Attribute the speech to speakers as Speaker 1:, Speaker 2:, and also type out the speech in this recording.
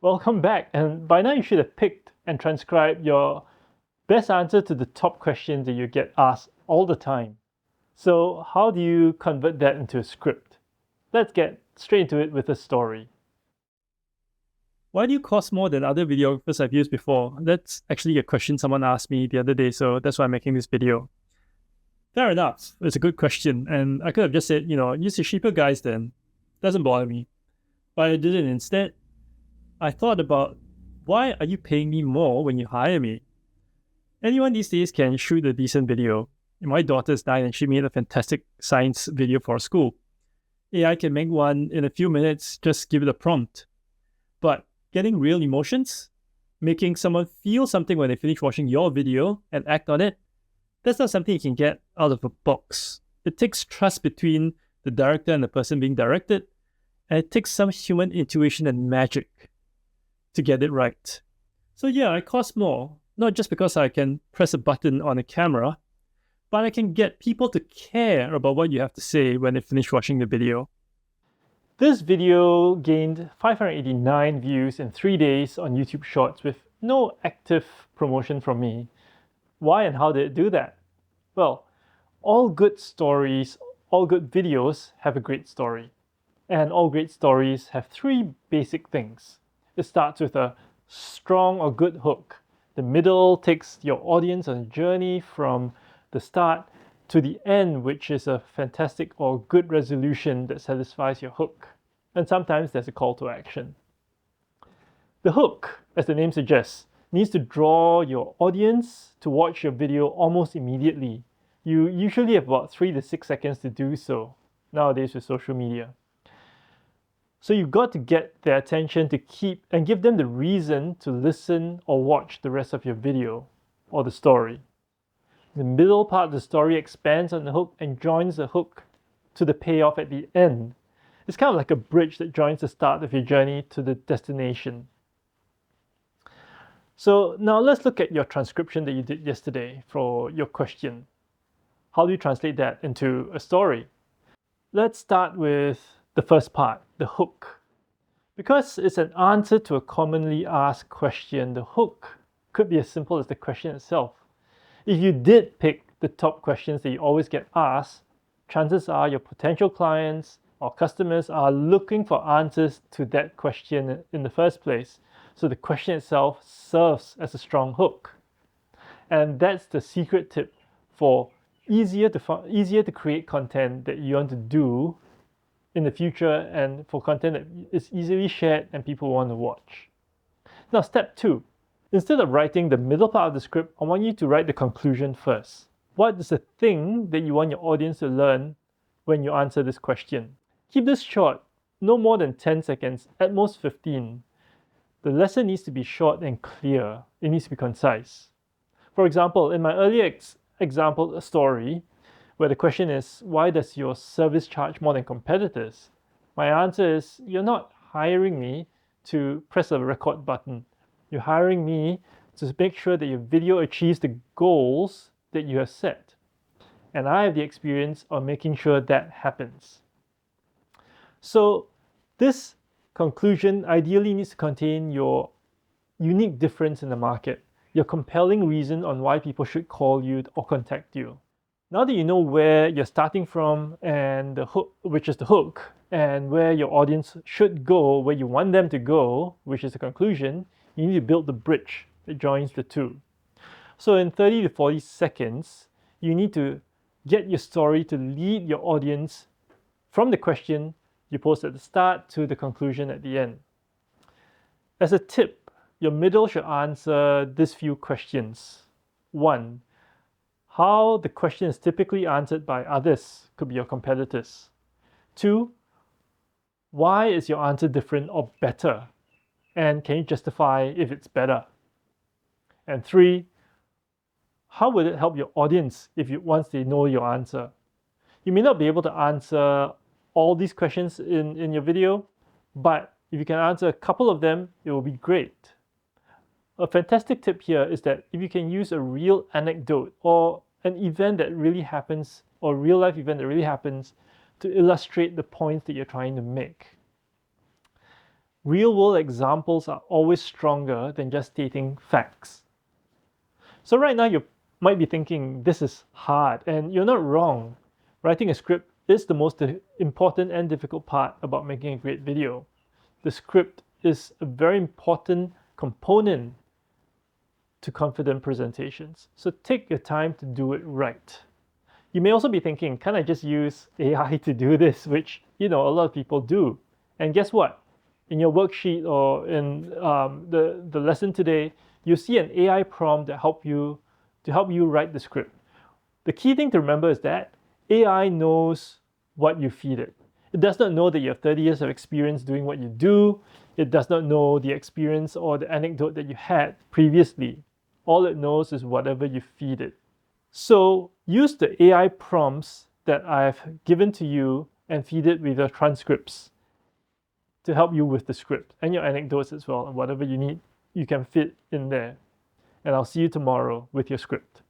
Speaker 1: Welcome back, and by now you should have picked and transcribed your best answer to the top questions that you get asked all the time. So, how do you convert that into a script? Let's get straight into it with a story.
Speaker 2: Why do you cost more than other videographers I've used before? That's actually a question someone asked me the other day, so that's why I'm making this video. Fair enough, it's a good question, and I could have just said, use the cheaper guys then. Doesn't bother me. But I didn't. Instead, I thought about, why are you paying me more when you hire me? Anyone these days can shoot a decent video. My daughter's 9 and she made a fantastic science video for school. AI can make one in a few minutes, just give it a prompt. But getting real emotions, making someone feel something when they finish watching your video and act on it, that's not something you can get out of a box. It takes trust between the director and the person being directed, and it takes some human intuition and magic to get it right. So yeah, it costs more, not just because I can press a button on a camera, but I can get people to care about what you have to say when they finish watching the video.
Speaker 1: This video gained 589 views in 3 days on YouTube Shorts with no active promotion from me. Why and how did it do that? Well, all good stories, all good videos have a great story. And all great stories have three basic things. It starts with a strong or good hook. The middle takes your audience on a journey from the start to the end, which is a fantastic or good resolution that satisfies your hook. And sometimes there's a call to action. The hook, as the name suggests, needs to draw your audience to watch your video almost immediately. You usually have about 3 to 6 seconds to do so nowadays with social media. So you've got to get their attention to keep and give them the reason to listen or watch the rest of your video or the story. The middle part of the story expands on the hook and joins the hook to the payoff at the end. It's kind of like a bridge that joins the start of your journey to the destination. So now let's look at your transcription that you did yesterday for your question. How do you translate that into a story? Let's start with the first part, the hook. Because it's an answer to a commonly asked question, the hook could be as simple as the question itself. If you did pick the top questions that you always get asked, chances are your potential clients or customers are looking for answers to that question in the first place. So the question itself serves as a strong hook. And that's the secret tip for easier to create content that you want to do in the future, and for content that is easily shared and people want to watch. Now, step 2. Instead of writing the middle part of the script, I want you to write the conclusion first. What is the thing that you want your audience to learn when you answer this question? Keep this short, no more than 10 seconds, at most 15. The lesson needs to be short and clear. It needs to be concise. For example, in my earlier example story, where the question is, why does your service charge more than competitors? My answer is, you're not hiring me to press a record button. You're hiring me to make sure that your video achieves the goals that you have set. And I have the experience of making sure that happens. So this conclusion ideally needs to contain your unique difference in the market, your compelling reason on why people should call you or contact you. Now that you know where you're starting from and the hook, which is the hook, and where your audience should go, where you want them to go, which is the conclusion, you need to build the bridge that joins the two. So in 30 to 40 seconds, you need to get your story to lead your audience from the question you post at the start to the conclusion at the end. As a tip, your middle should answer these few questions. 1. How the question is typically answered by others, could be your competitors. 2. Why is your answer different or better? And can you justify if it's better? And 3. How would it help your audience once they know your answer? You may not be able to answer all these questions in your video, but if you can answer a couple of them, it will be great. A fantastic tip here is that if you can use a real anecdote or an event that really happens, or a real life event that really happens, to illustrate the points that you're trying to make. Real-world examples are always stronger than just stating facts. So right now you might be thinking this is hard, and you're not wrong. Writing a script is the most important and difficult part about making a great video. The script is a very important component to confident presentations. So take your time to do it right. You may also be thinking, can I just use AI to do this? Which, a lot of people do. And guess what? In your worksheet or in the lesson today, you see an AI prompt to help you write the script. The key thing to remember is that AI knows what you feed it. It does not know that you have 30 years of experience doing what you do. It does not know the experience or the anecdote that you had previously. All it knows is whatever you feed it. So use the AI prompts that I've given to you and feed it with your transcripts to help you with the script and your anecdotes as well, and whatever you need, you can fit in there. And I'll see you tomorrow with your script.